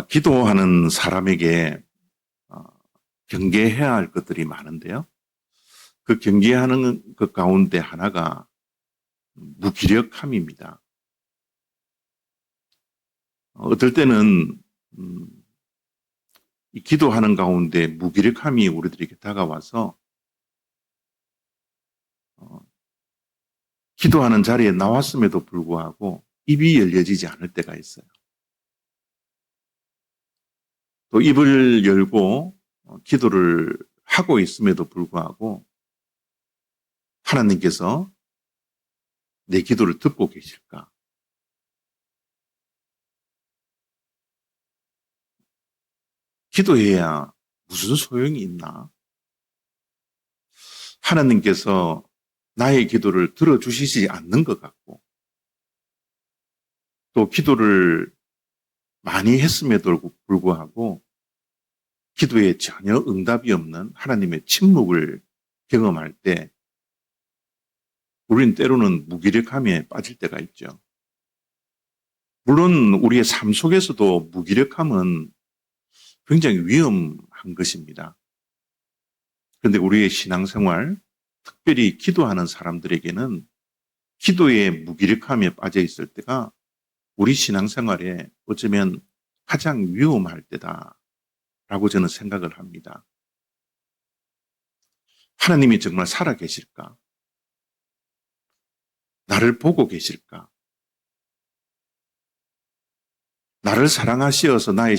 기도하는 사람에게 어, 경계해야 할 것들이 많은데요. 그 경계하는 것 가운데 하나가 무기력함입니다. 어떨 때는 이 기도하는 가운데 무기력함이 우리들에게 다가와서 어, 기도하는 자리에 나왔음에도 불구하고 입이 열려지지 않을 때가 있어요. 또 입을 열고 기도를 하고 있음에도 불구하고 하나님께서 내 기도를 듣고 계실까? 기도해야 무슨 소용이 있나? 하나님께서 나의 기도를 들어주시지 않는 것 같고, 또 기도를 많이 했음에도 불구하고 기도에 전혀 응답이 없는 하나님의 침묵을 경험할 때 우리는 때로는 무기력함에 빠질 때가 있죠. 물론 우리의 삶 속에서도 무기력함은 굉장히 위험한 것입니다. 그런데 우리의 신앙생활, 특별히 기도하는 사람들에게는 기도에 무기력함에 빠져 있을 때가 우리 신앙생활에 어쩌면 가장 위험할 때다라고 저는 생각을 합니다. 하나님이 정말 살아 계실까? 나를 보고 계실까? 나를 사랑하시어서 나의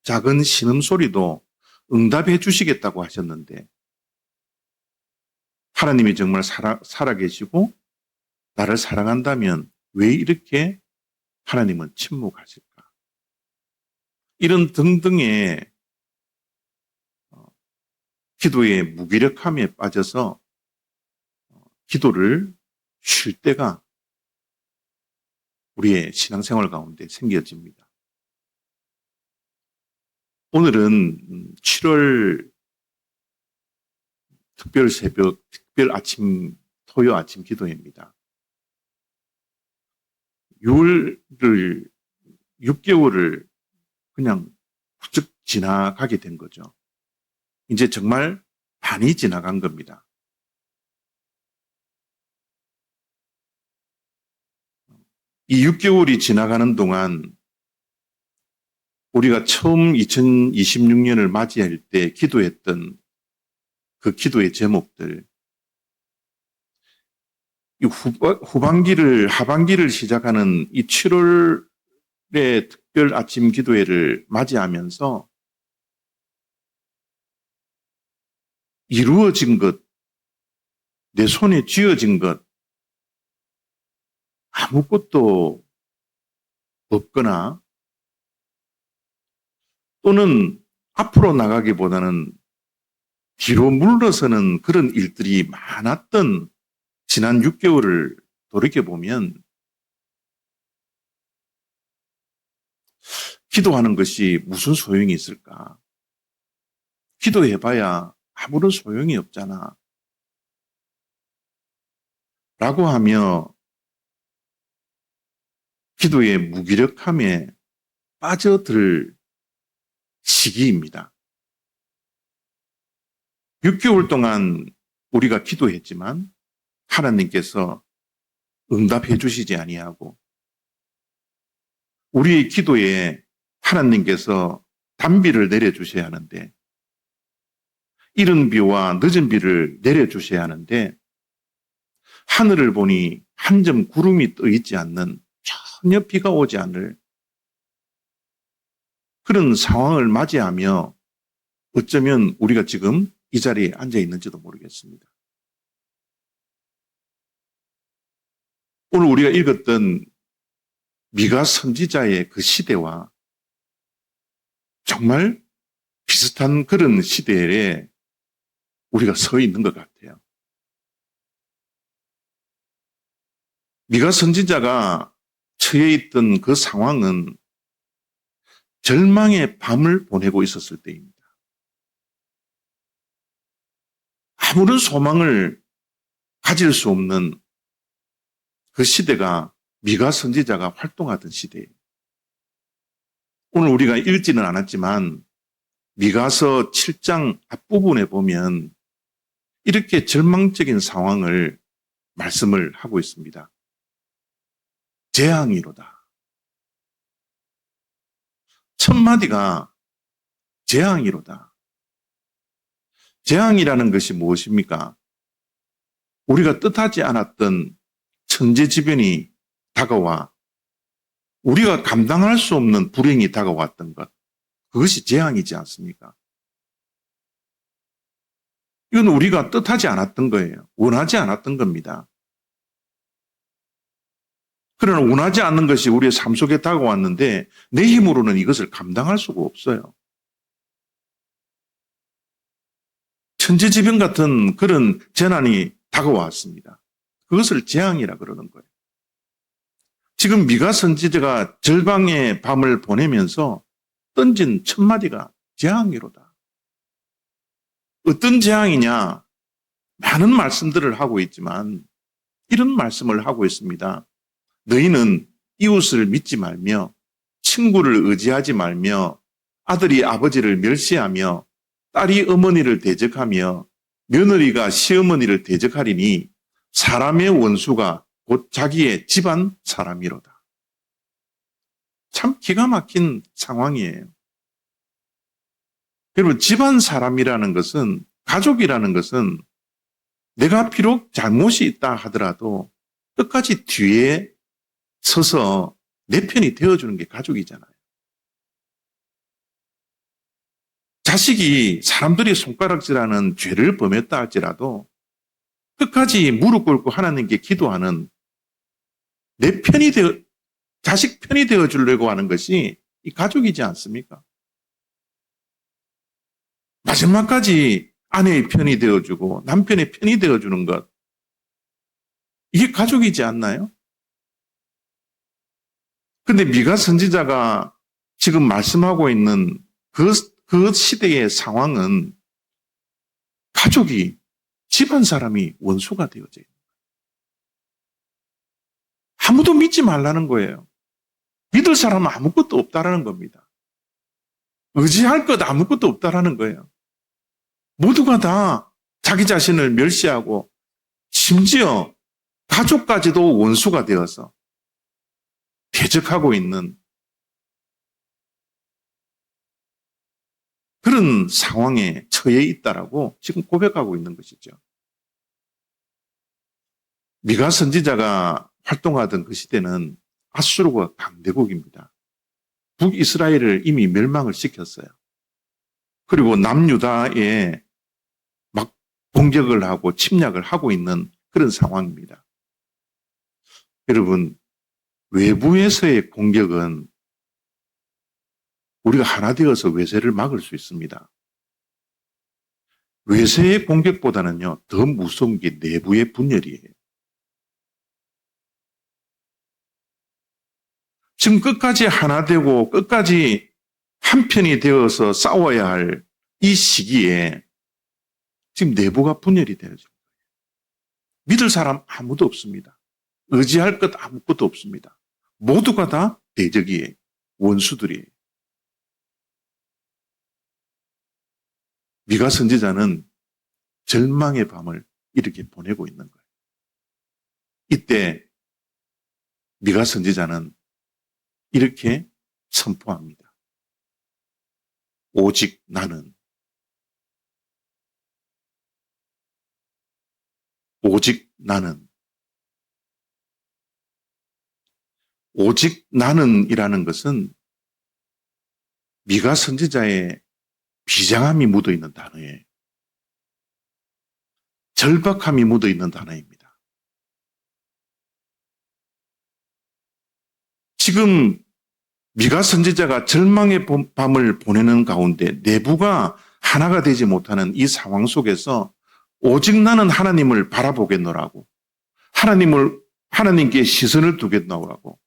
작은 신음소리도 응답해 주시겠다고 하셨는데 하나님이 정말 살아 계시고 나를 사랑한다면 왜 이렇게 하나님은 침묵하실까? 이런 등등의 기도의 무기력함에 빠져서 기도를 쉴 때가 우리의 신앙생활 가운데 생겨집니다. 오늘은 7월 특별 새벽, 특별 아침, 토요 아침 기도입니다. 6개월을 그냥 훌쩍 지나가게 된 거죠. 이제 정말 반이 지나간 겁니다. 이 6개월이 지나가는 동안 우리가 처음 2026년을 맞이할 때 기도했던 그 기도의 제목들, 이 하반기를 시작하는 이 7월의 특별 아침 기도회를 맞이하면서 이루어진 것, 내 손에 쥐어진 것, 아무것도 없거나 또는 앞으로 나가기보다는 뒤로 물러서는 그런 일들이 많았던 지난 6개월을 돌이켜보면 기도하는 것이 무슨 소용이 있을까? 기도해봐야 아무런 소용이 없잖아. 라고 하며 기도의 무기력함에 빠져들 시기입니다. 6개월 동안 우리가 기도했지만 하나님께서 응답해 주시지 아니하고 우리의 기도에 하나님께서 단비를 내려주셔야 하는데 이른 비와 늦은 비를 내려주셔야 하는데 하늘을 보니 한 점 구름이 떠 있지 않는 전혀 비가 오지 않을 그런 상황을 맞이하며 어쩌면 우리가 지금 이 자리에 앉아 있는지도 모르겠습니다. 오늘 우리가 읽었던 미가 선지자의 그 시대와 정말 비슷한 그런 시대에 우리가 서 있는 것 같아요. 미가 선지자가 처해 있던 그 상황은 절망의 밤을 보내고 있었을 때입니다. 아무런 소망을 가질 수 없는 그 시대가 미가 선지자가 활동하던 시대예요. 오늘 우리가 읽지는 않았지만 미가서 7장 앞부분에 보면 이렇게 절망적인 상황을 말씀을 하고 있습니다. 재앙이로다. 첫 마디가 재앙이로다. 재앙이라는 것이 무엇입니까? 우리가 뜻하지 않았던 천재지변이 다가와 우리가 감당할 수 없는 불행이 다가왔던 것. 그것이 재앙이지 않습니까? 이건 우리가 뜻하지 않았던 거예요. 원하지 않았던 겁니다. 그러나 원하지 않는 것이 우리의 삶 속에 다가왔는데 내 힘으로는 이것을 감당할 수가 없어요. 천재지변 같은 그런 재난이 다가왔습니다. 그것을 재앙이라 그러는 거예요. 지금 미가 선지자가 절망의 밤을 보내면서 던진 첫 마디가 재앙이로다. 어떤 재앙이냐? 많은 말씀들을 하고 있지만 이런 말씀을 하고 있습니다. 너희는 이웃을 믿지 말며 친구를 의지하지 말며 아들이 아버지를 멸시하며 딸이 어머니를 대적하며 며느리가 시어머니를 대적하리니 사람의 원수가 곧 자기의 집안 사람이로다. 참 기가 막힌 상황이에요. 여러분, 집안 사람이라는 것은, 가족이라는 것은 내가 비록 잘못이 있다 하더라도 끝까지 뒤에 서서 내 편이 되어주는 게 가족이잖아요. 자식이 사람들이 손가락질하는 죄를 범했다 할지라도 끝까지 무릎 꿇고 하나님께 기도하는 내 편이 자식 편이 되어 주려고 하는 것이 이 가족이지 않습니까? 마지막까지 아내의 편이 되어주고 남편의 편이 되어주는 것. 이게 가족이지 않나요? 근데 미가 선지자가 지금 말씀하고 있는 그 시대의 상황은 가족이, 집안 사람이 원수가 되어져 있는 거예요. 아무도 믿지 말라는 거예요. 믿을 사람은 아무것도 없다라는 겁니다. 의지할 것 아무것도 없다라는 거예요. 모두가 다 자기 자신을 멸시하고 심지어 가족까지도 원수가 되어서 대적하고 있는 그런 상황에 처해 있다라고 지금 고백하고 있는 것이죠. 미가 선지자가 활동하던 그 시대는 아수르가 강대국입니다. 북이스라엘을 이미 멸망을 시켰어요. 그리고 남유다에 막 공격을 하고 침략을 하고 있는 그런 상황입니다. 여러분, 외부에서의 공격은 우리가 하나 되어서 외세를 막을 수 있습니다. 외세의 공격보다는요, 더 무서운 게 내부의 분열이에요. 지금 끝까지 하나 되고 끝까지 한편이 되어서 싸워야 할 이 시기에 지금 내부가 분열이 되어져 있어요. 믿을 사람 아무도 없습니다. 의지할 것 아무것도 없습니다. 모두가 다 대적이에요. 원수들이에요. 미가 선지자는 절망의 밤을 이렇게 보내고 있는 거예요. 이때 미가 선지자는 이렇게 선포합니다. 오직 나는, 오직 나는, 오직 나는이라는 것은 미가 선지자의 비장함이 묻어있는 단어예요. 절박함이 묻어있는 단어입니다. 지금 미가 선지자가 절망의 밤을 보내는 가운데 내부가 하나가 되지 못하는 이 상황 속에서 오직 나는 하나님을 바라보겠노라고, 하나님께 시선을 두겠노라고,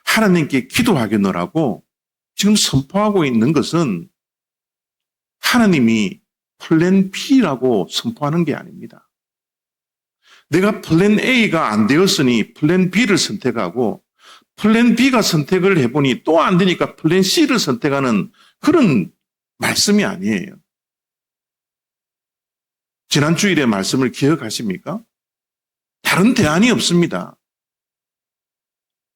하나님께 기도하겠노라고 지금 선포하고 있는 것은 하나님이 플랜 B라고 선포하는 게 아닙니다. 내가 플랜 A가 안 되었으니 플랜 B를 선택하고 플랜 B가 선택을 해보니 또 안 되니까 플랜 C를 선택하는 그런 말씀이 아니에요. 지난 주일의 말씀을 기억하십니까? 다른 대안이 없습니다.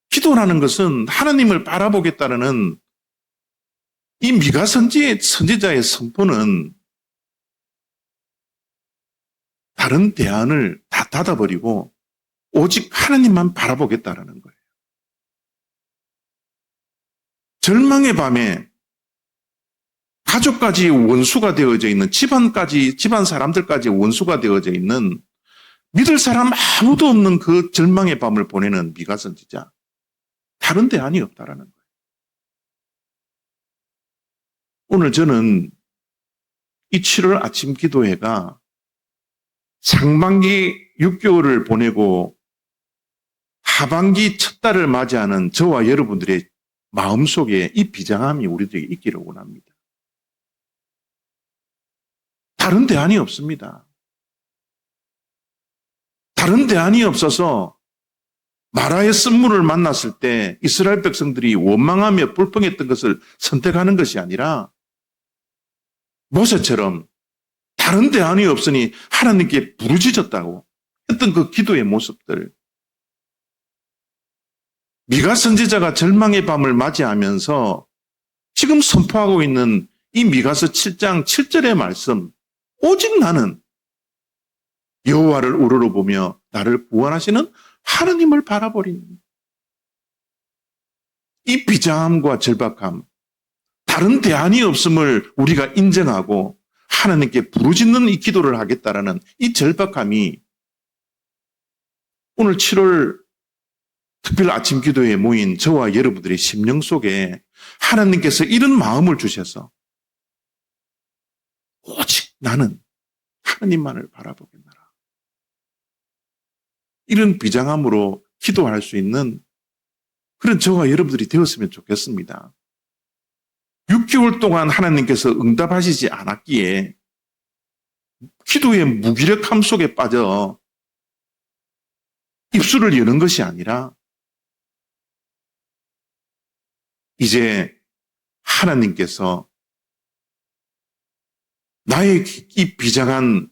기도라는 것은 하나님을 바라보겠다는 이 미가 선지자의 선포는 다른 대안을 다 닫아버리고 오직 하나님만 바라보겠다는 거예요. 절망의 밤에 가족까지 원수가 되어져 있는 집안 사람들까지 원수가 되어져 있는 믿을 사람 아무도 없는 그 절망의 밤을 보내는 미가 선지자. 다른 대안이 없다라는 거예요. 오늘 저는 이 7월 아침 기도회가 상반기 6개월을 보내고 하반기 첫 달을 맞이하는 저와 여러분들의 마음속에 이 비장함이 우리들에게 있기를 원합니다. 다른 대안이 없습니다. 다른 대안이 없어서 마라의 쓴물을 만났을 때 이스라엘 백성들이 원망하며 불평했던 것을 선택하는 것이 아니라 모세처럼 다른 대안이 없으니 하나님께 부르짖었다고 했던 그 기도의 모습들. 미가 선지자가 절망의 밤을 맞이하면서 지금 선포하고 있는 이 미가서 7장 7절의 말씀, 오직 나는 여호와를 우러러보며 나를 구원하시는 하나님을 바라보리니. 이 비장함과 절박함, 다른 대안이 없음을 우리가 인정하고 하나님께 부르짖는 이 기도를 하겠다라는 이 절박함이 오늘 7월 특별 아침 기도에 모인 저와 여러분들의 심령 속에 하나님께서 이런 마음을 주셔서 오직 나는 하나님만을 바라보겠노라. 이런 비장함으로 기도할 수 있는 그런 저와 여러분들이 되었으면 좋겠습니다. 6개월 동안 하나님께서 응답하시지 않았기에 기도의 무기력함 속에 빠져 입술을 여는 것이 아니라 이제 하나님께서 나의 이 비장한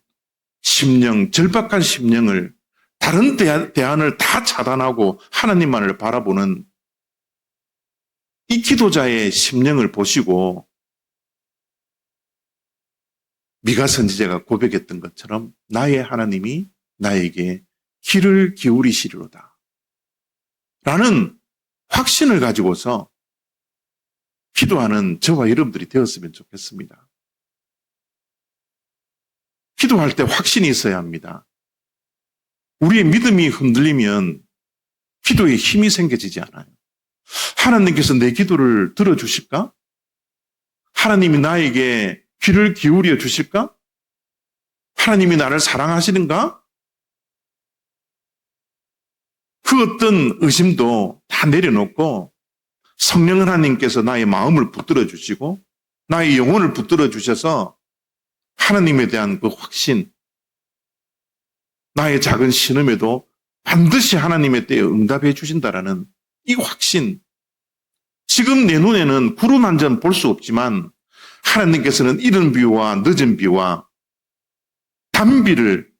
심령, 절박한 심령을 다른 대안을 다 차단하고 하나님만을 바라보는 이 기도자의 심령을 보시고 미가 선지자가 고백했던 것처럼 나의 하나님이 나에게 귀를 기울이시리로다 라는 확신을 가지고서 기도하는 저와 여러분들이 되었으면 좋겠습니다. 기도할 때 확신이 있어야 합니다. 우리의 믿음이 흔들리면 기도에 힘이 생겨지지 않아요. 하나님께서 내 기도를 들어주실까? 하나님이 나에게 귀를 기울여 주실까? 하나님이 나를 사랑하시는가? 그 어떤 의심도 다 내려놓고 성령 하나님께서 나의 마음을 붙들어 주시고 나의 영혼을 붙들어 주셔서 하나님에 대한 그 확신, 나의 작은 신음에도 반드시 하나님의 때에 응답해 주신다라는 이 확신. 지금 내 눈에는 구름 한 점 볼 수 없지만 하나님께서는 이른 비와 늦은 비와 단비를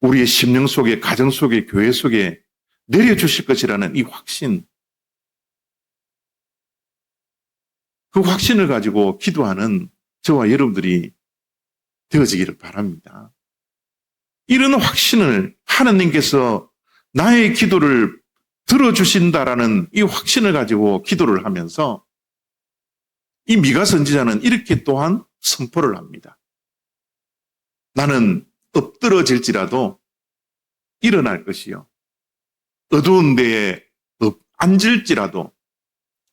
우리의 심령 속에, 가정 속에, 교회 속에 내려주실 것이라는 이 확신. 그 확신을 가지고 기도하는 저와 여러분들이 되어지기를 바랍니다. 이런 확신을 하나님께서 나의 기도를 들어주신다라는 이 확신을 가지고 기도를 하면서 이 미가 선지자는 이렇게 또한 선포를 합니다. 나는 엎드러질지라도 일어날 것이요. 어두운 데에 앉을지라도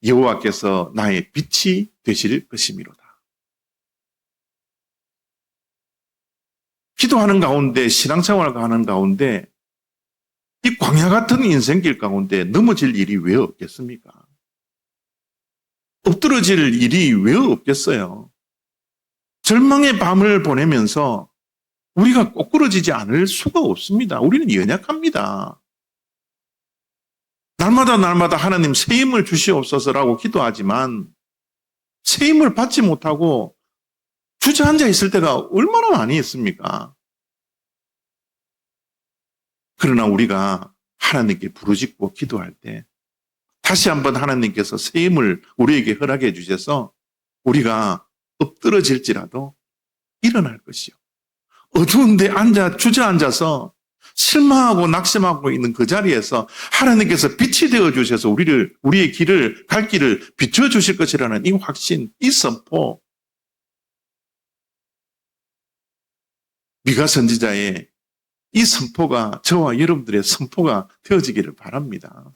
여호와께서 나의 빛이 되실 것이미로다. 기도하는 가운데, 신앙생활을 하는 가운데 이 광야 같은 인생길 가운데 넘어질 일이 왜 없겠습니까? 엎드러질 일이 왜 없겠어요? 절망의 밤을 보내면서 우리가 꼬꾸러지지 않을 수가 없습니다. 우리는 연약합니다. 날마다 하나님 새 힘을 주시옵소서라고 기도하지만 새 힘을 받지 못하고 주저앉아 있을 때가 얼마나 많이 있습니까? 그러나 우리가 하나님께 부르짖고 기도할 때 다시 한번 하나님께서 새 힘을 우리에게 허락해 주셔서 우리가 엎드러질지라도 일어날 것이요. 어두운데 주저앉아서 실망하고 낙심하고 있는 그 자리에서 하나님께서 빛이 되어 주셔서 우리의 갈 길을 비춰 주실 것이라는 이 확신, 이 선포, 미가 선지자의 이 선포가 저와 여러분들의 선포가 되어지기를 바랍니다.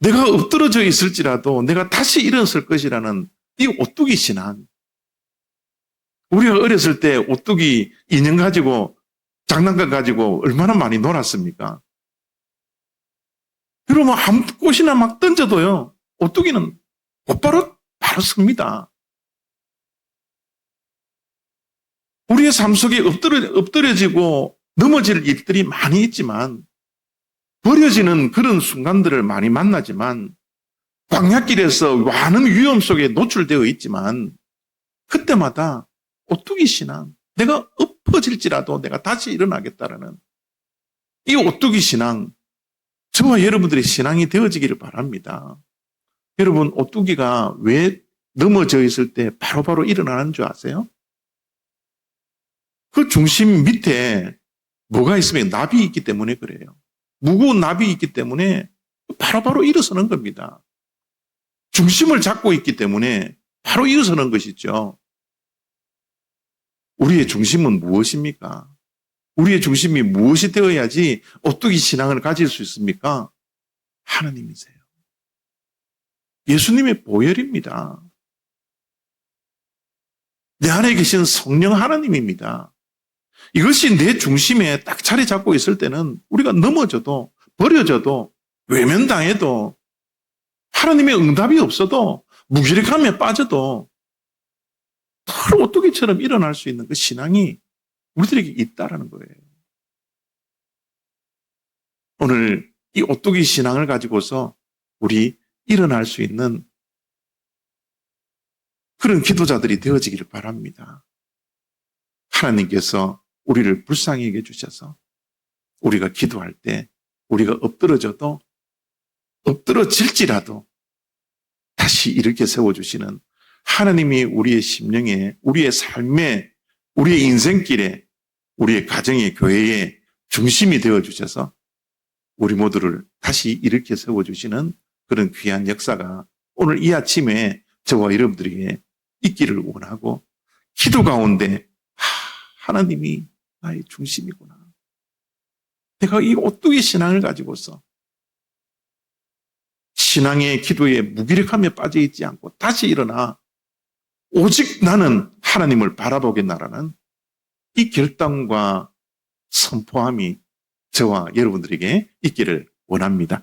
내가 엎드러져 있을지라도 내가 다시 일어설 것이라는 이 오뚜기 신앙. 우리가 어렸을 때 오뚜기 인형 가지고 장난감 가지고 얼마나 많이 놀았습니까? 그러면 아무 곳이나 막 던져도요, 오뚜기는 곧바로 바로 섭니다. 우리의 삶 속에 엎드려지고 넘어질 일들이 많이 있지만, 버려지는 그런 순간들을 많이 만나지만, 광야길에서 많은 위험 속에 노출되어 있지만, 그때마다 오뚜기 신앙, 내가 엎어질지라도 내가 다시 일어나겠다라는 이 오뚜기 신앙, 저와 여러분들의 신앙이 되어지기를 바랍니다. 여러분, 오뚜기가 왜 넘어져 있을 때 바로바로 일어나는 줄 아세요? 그 중심 밑에 뭐가 있으면 납이 있기 때문에 그래요. 무거운 납이 있기 때문에 바로바로 일어서는 겁니다. 중심을 잡고 있기 때문에 바로 일어서는 것이죠. 우리의 중심은 무엇입니까? 우리의 중심이 무엇이 되어야지 오뚜기 신앙을 가질 수 있습니까? 하나님이세요. 예수님의 보혈입니다. 내 안에 계신 성령 하나님입니다. 이것이 내 중심에 딱 자리 잡고 있을 때는 우리가 넘어져도 버려져도 외면당해도 하나님의 응답이 없어도 무기력함에 빠져도 바로 오뚜기처럼 일어날 수 있는 그 신앙이 우리들에게 있다라는 거예요. 오늘 이 오뚜기 신앙을 가지고서 우리 일어날 수 있는 그런 기도자들이 되어지기를 바랍니다. 하나님께서 우리를 불쌍히 여겨 주셔서 우리가 기도할 때 우리가 엎드러져도 엎드러질지라도 다시 일으켜 세워주시는 하나님이 우리의 심령에, 우리의 삶에, 우리의 인생길에, 우리의 가정의 교회의 중심이 되어주셔서 우리 모두를 다시 일으켜 세워주시는 그런 귀한 역사가 오늘 이 아침에 저와 여러분들에게 있기를 원하고, 기도 가운데 하나님이 나의 중심이구나. 내가 이 오뚜기 신앙을 가지고서 신앙의 기도에 무기력함에 빠져 있지 않고 다시 일어나 오직 나는 하나님을 바라보겠나라는 이 결단과 선포함이 저와 여러분들에게 있기를 원합니다.